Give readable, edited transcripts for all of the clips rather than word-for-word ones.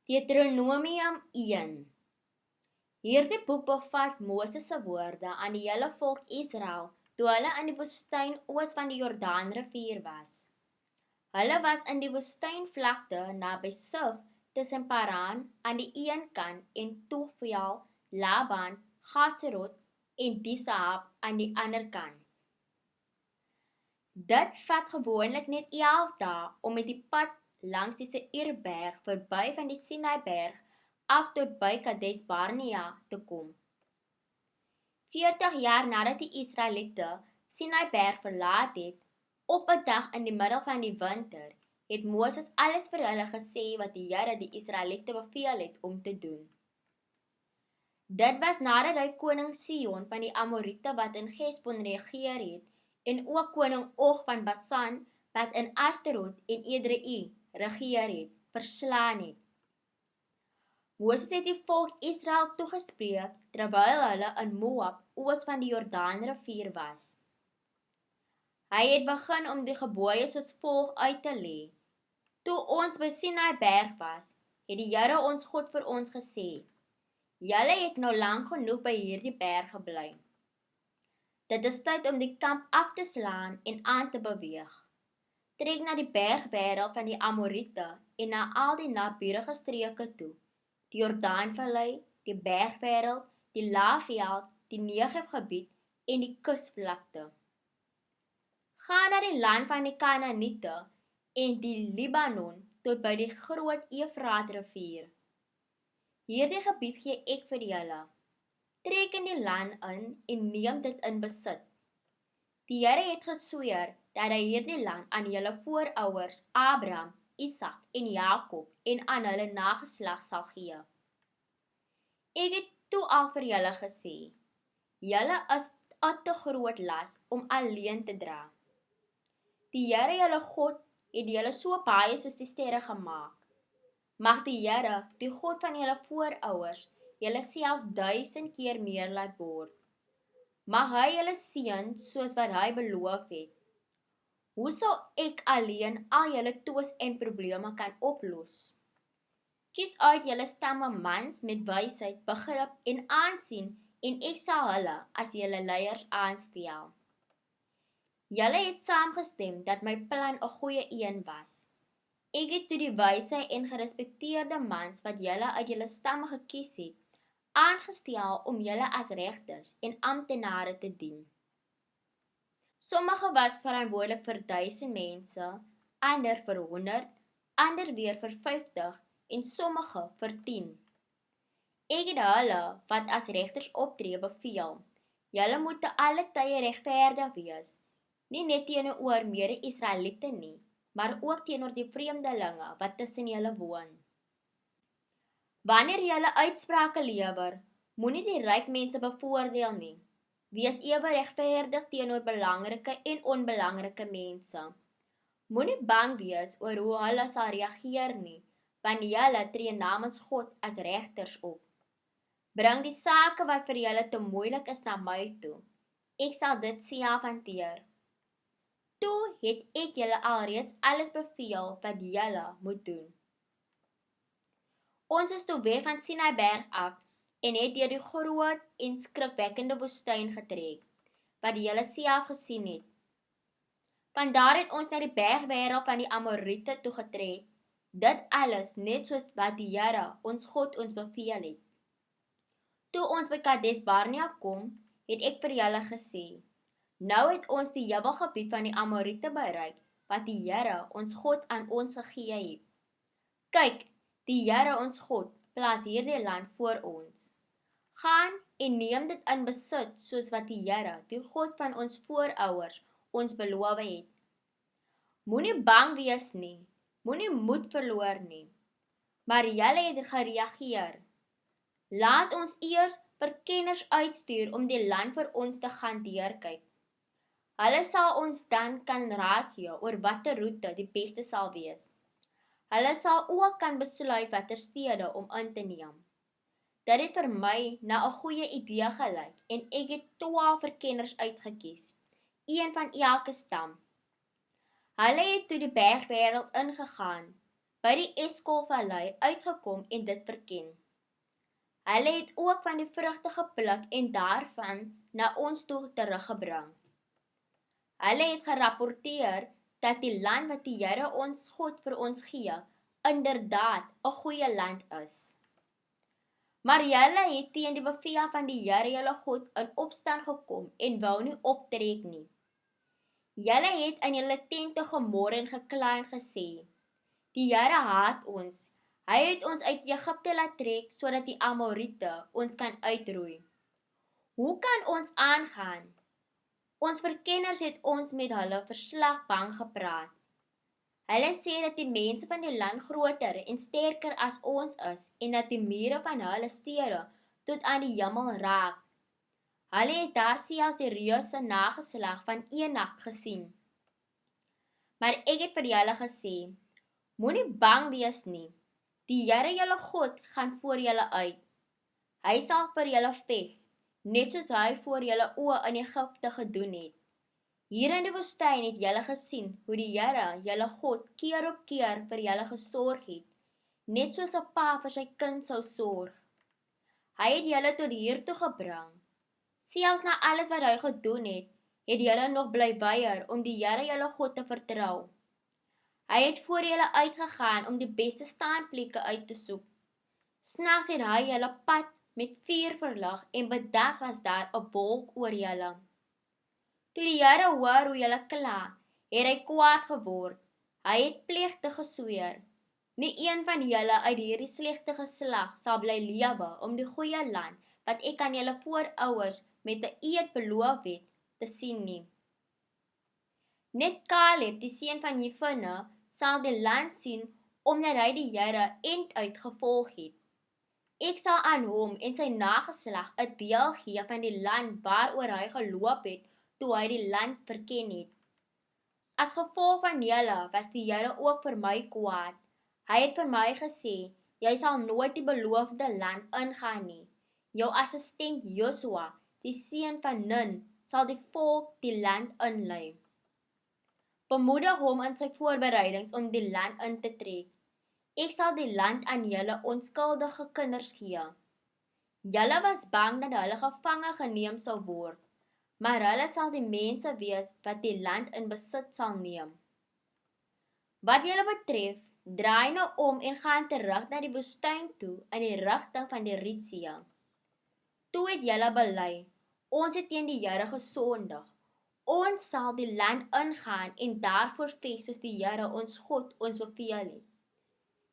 Deuteronomium 1. Hierdie boek bevat Moses se woorde aan die hele volk Israel toe hulle in die woestyn oos van die Jordaanrivier was. Hulle was in die woestynvlakte naby Suf tussen Paran aan die een kant en Tofel, Laban, Haserot en Disahab aan die ander kant. Dit vat gewoonlik net 11 dae om met die pad langs die Seirberg verby van die Sinaiberg af tot by Kades Barnea te kom. 40 jaar nadat die Israeliete Sinaiberg verlaat het, op 'n dag in die middel van die winter, het Moses alles vir hulle gesê wat die Here die Israeliete beveel het om te doen. Dit was nadat hy koning Sihon van die Amoriete wat in Hesbon regeer het, en ook koning Og van Basan wat in Astarot en Edrei regeer het, verslaan het. Moses het die volk Israel toegespreek terwyl hulle in Moab oos van die Jordaanrivier was. Hy het begin om die gebooie soos volg uit te lê. Toe ons by Sinaiberg was, het die Here ons God vir ons gesê: "Julle het nou lank genoeg by hierdie berg gebly. Dit is tyd om die kamp af te slaan en aan te beweeg. Trek na die bergwêreld van die Amoriete en na al die naburige streke toe, die Jordaanvallei, die bergwêreld, die Laagveld, die Negevgebied en die kusvlakte. Ga na die land van die Kanaaniete en die Libanon tot by die groot Efraatrivier. Hierdie gebied gee ek vir julle. Trek in die land in en neem dit in besit. Die Here het gesweer dat hy hierdie land aan julle voorouers Abraham, Isak en Jakob en aan hulle nageslag sal gee. Ek het toe al vir julle gesê, julle is 'n te groot las om alleen te dra. Die Here julle God het julle so baie soos die sterre gemaak. Mag die Here, die God van julle voorouers, julle selfs 1000 keer meer laat word. Mag hy julle seën soos wat hy beloof het. Hoe sal ek alleen al julle twis en probleme kan oplos? Kies uit julle stamme mans met wysheid, begrip en aansien en ek sal hulle as julle leiers aanstel. Julle het saamgestem dat my plan 'n goeie een was. Ek het toe die wyse en gerespekteerde mans wat julle uit julle stamme gekies het, aangestel om julle as regters en amptenare te dien. Sommige was verantwoordelik vir 1000 mense, ander vir 100, ander weer vir 50 en sommige vir 10. Ek het hulle wat as regters optree beveel, julle moet te alle tye regverdig wees, nie net teenoor mede-Israeliete nie, maar ook teenoor die vreemdelinge wat tussen julle woon. Wanneer julle uitsprake lewer, moenie die ryk mense bevoordeel nie. Wees ewe regverdig teenoor belangrike en onbelangrike mense. Moenie bang wees oor hoe hulle sal reageer nie, want julle tree namens God as regters op. Bring die sake wat vir julle te moeilik is na my toe. Ek sal dit self hanteer. Toe het ek julle alreeds alles beveel wat julle moet doen. Ons is toe weg van Sinaiberg af en het deur die groot en skrikwekkende woestyn getrek, wat julle self gesien het. Vandaar het ons na die bergwêreld van die Amoriete toe getrek, dit alles net soos wat die Here, ons God, ons beveel het. Toe ons by Kades Barnea kom, het ek vir julle gesê, nou het ons die Jebelgebied van die Amoriete bereik, wat die Here, ons God, aan ons gegee het. Kyk, die Here, ons God, plaas hierdie land voor ons. Gaan en neem dit in besit soos wat die Here, die God van ons voorouers, ons beloof het. Moenie bang wees nie, moenie moed verloor nie, maar julle het gereageer. Laat ons eers verkenners uitstuur om die land vir ons te gaan deurkyk. Hulle sal ons dan kan raad gee oor watter roete die beste sal wees. Hulle sal ook kan besluit watter stede om in te neem. Dit het vir my na 'n goeie idee gelyk en ek het 12 verkenners uitgekies, een van elke stam. Hulle het toe die bergwêreld ingegaan, by die Eskol-vallei uitgekom en dit verken. Hulle het ook van die vrugte gepluk en daarvan na ons toe teruggebring. Hulle het gerapporteer dat die land wat die Here ons God vir ons gee, inderdaad 'n goeie land is. Maar julle het teen die bevel van die Here julle God in opstand gekom en wou nie optrek nie. Julle het in julle tente gemor en gekla en gesê, die Here haat ons. Hy het ons uit Egipte laat trek sodat die Amoriete ons kan uitroei. Hoe kan ons aangaan? Ons verkenners het ons met hulle verslag bang gepraat. Hulle sê dat die mense van die land groter en sterker as ons is en dat die mure van hulle stede tot aan die hemel raak. Hulle het daar selfs die reuse nageslag van Enak gesien. Maar ek het vir julle gesê, moenie bang wees nie. Die Here julle God gaan voor julle uit. Hy sal vir julle veg, net soos hy voor julle oë in Egipte gedoen het. Hier in die woestyn het julle gesien hoe die Here julle God keer op keer vir julle gesorg het, net soos 'n pa vir sy kind sou sorg. Hy het julle tot hier toe gebring. Selfs na alles wat hy gedoen het julle nog bly weier om die Here julle God te vertrou. Hy het voor julle uitgegaan om die beste staanplekke uit te soek. Snags het hy julle pad met vuur verlig en bedags was daar 'n wolk oor julle. Toe die Here hoor hoe julle kla, het hy kwaad geword. Hy het plegtig gesweer, nie een van julle uit hierdie slegte geslag sal bly lewe om die goeie land wat ek aan julle voorouers met 'n eed beloof het, te sien nie. Net Caleb, die seun van Jefune, sal die land sien omdat hy die Here end uitgevolg het. Ek sal aan hom en sy nageslag 'n deel gee van die land waaroor hy geloop het toe hy die land verken het. As gevolg van julle was die Here ook vir my kwaad. Hy het vir my gesê, jy sal nooit die beloofde land ingaan nie. Jou assistent Joshua, die seun van Nun, sal die volk die land inlei. Bemoedig hom in sy voorbereidings om die land in te trek. Ek sal die land aan julle onskuldige kinders gee. Julle was bang dat hulle gevange geneem sou word, maar hulle sal die mense wees wat die land in besit sal neem. Wat julle betref, draai nou om en gaan terug na die woestyn toe in die rigting van die Rietsee. Toe het julle bely, ons het teen die Here gesondig. Ons sal die land ingaan en daarvoor veg soos die Here ons God ons beveel het.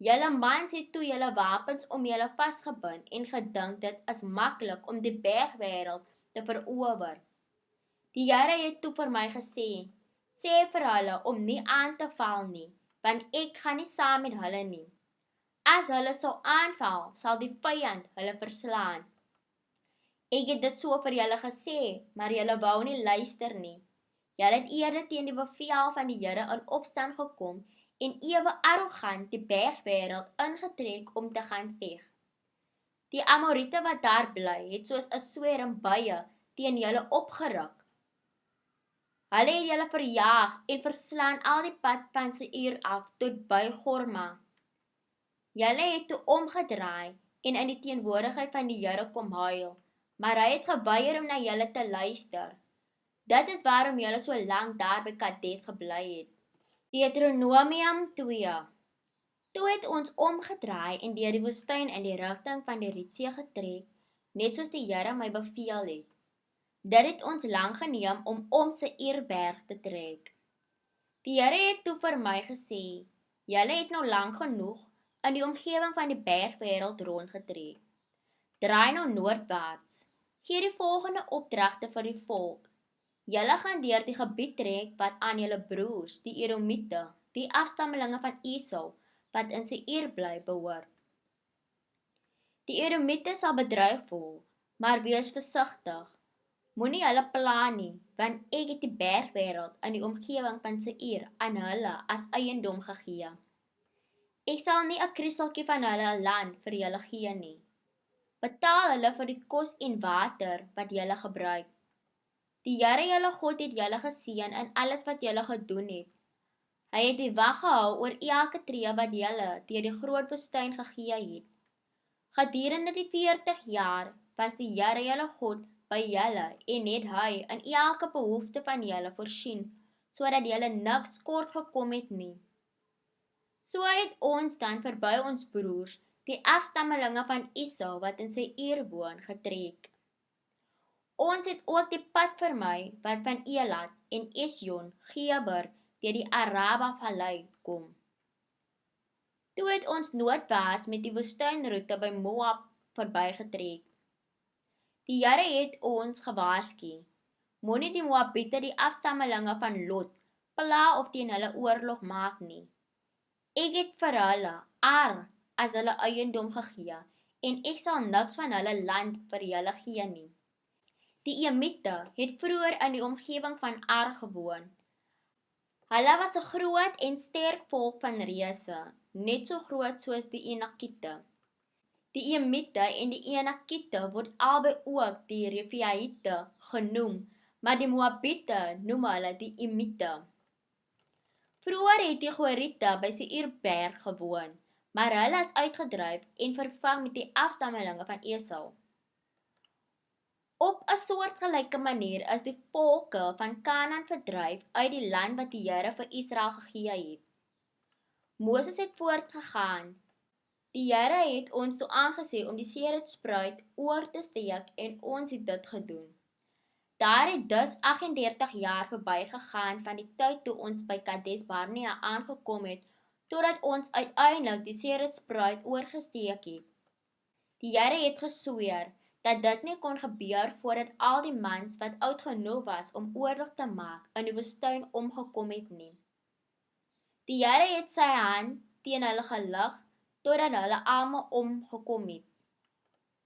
Julle mans het toe julle wapens om julle vasgebind en gedink dit is maklik om die bergwêreld te verower. Die Here het toe vir my gesê, sê vir hulle om nie aan te val nie, want ek gaan nie saam met hulle nie. As hulle sou aanval, sal die vyand hulle verslaan. Ek het dit so vir julle gesê, maar julle wou nie luister nie. Julle het eerder teen die bevel van die Here in opstand gekom en ewe arrogant die bergwêreld ingetrek om te gaan veg. Die Amoriete wat daar bly, het soos 'n swerm bye teen julle opgeruk. Hulle het julle verjaag en verslaan al die pad van Seir af tot by Gorma. Julle het toe omgedraai en in die teenwoordigheid van die Here kom huil, maar hy het geweier om na julle te luister. Dit is waarom julle so lank daar by Kades gebly het. Deuteronomium 2. Toe het ons omgedraai en deur die woestyn in die rigting van die Rietsee getrek, net soos die Here my beveel het. Dit het ons lank geneem om Seirberg te trek. Die Here het toe vir my gesê, julle het nou lank genoeg in die omgewing van die bergwêreld rondgetrek. Draai nou noordwaarts. Gee die volgende opdragte vir die volk. Julle gaan deur die gebied trek wat aan julle broers, die Edomiete, die afstammelinge van Esau, wat in Seir bly, behoort. Die Edomiete sal bedreig voel, maar wees versigtig. Moenie hulle pla nie, want ek het die bergwêreld in die omgewing van Seir aan hulle as eiendom gegee. Ek sal nie 'n krieseltjie van hulle land vir julle gee nie. Betaal hulle vir die kos en water wat julle gebruik. Die Here julle God het julle geseën in alles wat julle gedoen het. Hy het die wag gehou oor elke tree wat julle deur die groot woestyn gegee het. Gedurende die 40 jaar was die Here julle God by julle en het hy in elke behoefte van julle voorsien, sodat julle niks kort gekom het nie. So het ons dan verby ons broers, die afstammelinge van Esau wat in sy Seir woon, getrek. Ons het ook die pad vermy wat van Elat en Esjon, Geber, deur die Araba Vallei kom. Toe het ons noordwaarts met die woestynroete by Moab verbygetrek. Die Here het ons gewaarsku: moenie die Moabiete, die afstammelinge van Lot, pla of teen hulle oorlog maak nie. Ek het vir hulle Ar as hulle eiendom gegee, en ek sal niks van hulle land vir julle gee nie. Die Emite het vroeër in die omgewing van Ar gewoon. Hulle was 'n groot en sterk volk van reëse, net so groot soos die Enakiete. Die Emite en die Enakiete word albei ook die Refaite genoem, maar die Moabiete noem hulle die Emite. Vroeër het die Horiete by Seirberg gewoon, maar hulle is uitgedryf en vervang met die afstammelinge van Esau. Op 'n soortgelyke manier is die volke van Kanaan verdryf uit die land wat die Here vir Israel gegee het. Moses het voortgegaan. Die Here het ons toe aangesê om die Seeritspruit oor te steek en ons het dit gedoen. Daar het dus 38 jaar verbygegaan van die tyd toe ons by Kades Barnea aangekom het, totdat ons uiteindelik die Seeritspruit oorgesteek het. Die Here het gesweer dat dit nie kon gebeur voordat al die mans wat oud genoeg was om oorlog te maak in die woestyn omgekom het nie. Die Here het sy hand teen hulle gelig totdat hulle almal omgekom het.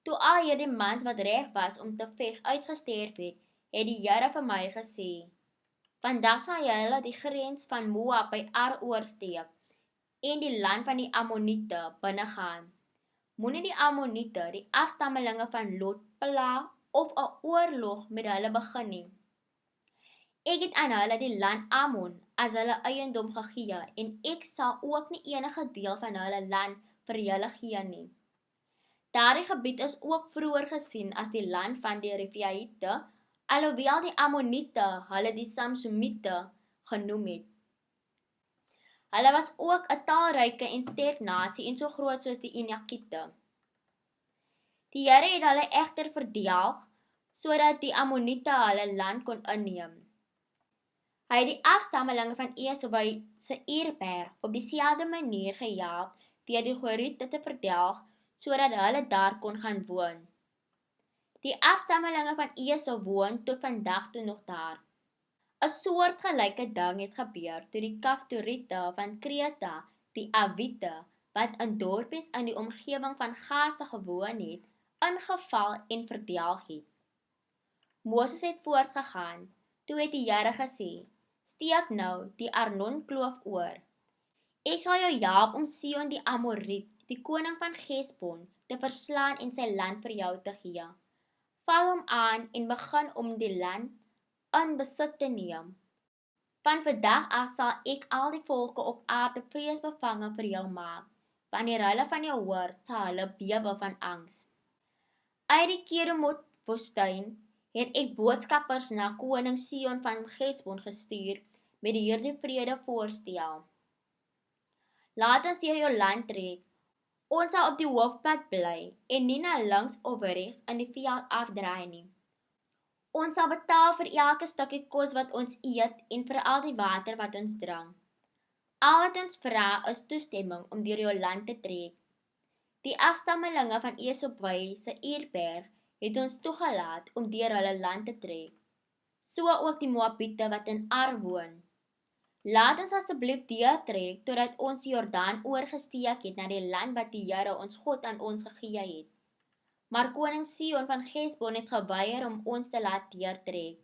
Toe al hierdie mans wat reg was om te veg uitgesterf het die Here vir my gesê: vandag sal julle die grens van Moab by Ar oorsteek en die land van die Ammoniete binnegaan. Moenie die Ammoniete, die afstammelinge van Lot, pla of 'n oorlog met hulle begin nie. Ek het aan hulle die land Ammon as hulle eiendom gegee en ek sal ook nie enige deel van hulle land vir julle gee nie. Daardie gebied is ook vroeër gesien as die land van die Refaite, alhoewel die Ammoniete hulle die Samsumite genoem het. Hulle was ook 'n taalryke en sterk nasie en so groot soos die Enakiete. Die Here het hulle egter verdelg, sodat die Ammoniete hulle land kon inneem. Hy het die afstammelinge van Esau by Seirberg op dieselfde manier gehelp deur die Horiete te verdelg, sodat hulle daar kon gaan woon. Die afstammelinge van Esau woon tot vandag toe nog daar. 'n Soortgelyke ding het gebeur toe die Kaftoriete van Kreta, die Awite, wat in dorpies in die omgewing van Gaza gewoon het, ingeval en verdelg het. Moses het voortgegaan. Toe het die Here gesê: steek nou die Arnon-kloof oor. Ek sal jou help om Sihon die Amoriet, die koning van Hesbon, te verslaan en sy land vir jou te gee. Val hom aan en begin om die land in besit te neem. Van vandag af sal ek al die volke op aarde vreesbevange vir jou maak. Wanneer hulle van jou hoor, sal hulle bewe van angs. Uit die Keremot woestyn het ek boodskappers na koning Sihon van Hesbon gestuur met hierdie vrede voorstel. Laat ons deur jou land trek. Ons sal op die hoofpad bly en nie na links of regs in die veld afdraai nie. Ons sal betaal vir elke stukkie kos wat ons eet en vir al die water wat ons drink. Al wat ons vra is toestemming om deur jou land te trek. Die afstammelinge van Esau by Seirberg het ons toegelaat om deur hulle land te trek. So ook die Moabiete wat in Ar woon. Laat ons asseblief deurtrek totdat ons die Jordaan oorgesteek het na die land wat die Here ons God aan ons gegee het. Maar koning Sihon van Hesbon het geweier om ons te laat deurtrek.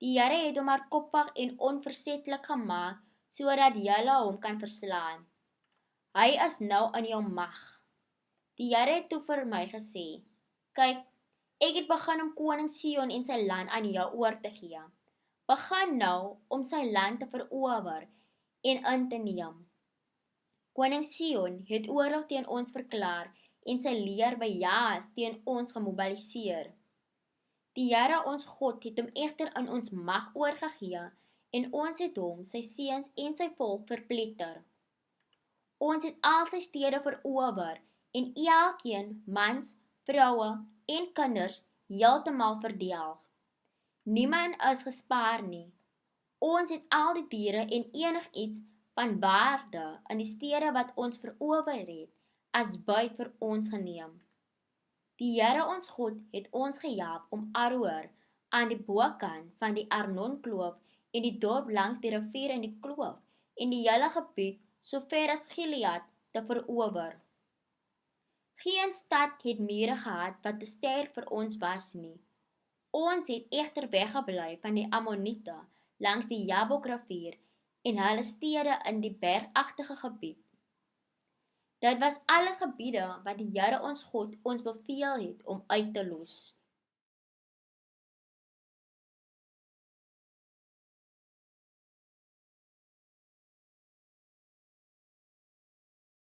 Die Here het hom hardkoppig en onversettelik gemaak, sodat julle hom kan verslaan. Hy is nou in jou mag. Die Here het toe vir my gesê: kyk, ek het begin om koning Sihon en sy land aan jou oor te gee. Begin nou om sy land te verower en in te neem. Koning Sion het oorlog teen ons verklaar en sy leer by Jaas teen ons gemobiliseer. Die Here ons God het hom egter in ons mag oorgegee en ons het hom, sy seuns en sy volk verpletter. Ons het al sy stede verower en elkeen, mans, vroue en kinders heeltemal verdelg. Niemand is gespaar nie. Ons het al die diere en enigiets van waarde in die stede wat ons verower het, as buit vir ons geneem. Die Here ons God het ons gehelp om Aroer aan die bokant van die Arnon-kloof en die dorp langs die rivier in die kloof en die hele gebied so ver as Gilead te verower. Geen stad het mure gehad wat te sterk vir ons was nie. Ons het egter weggebly van die Ammoniete langs die Jabok-rivier en hulle stede in die bergagtige gebied. Dit was alles gebiede wat die Here ons God ons beveel het om uit te los.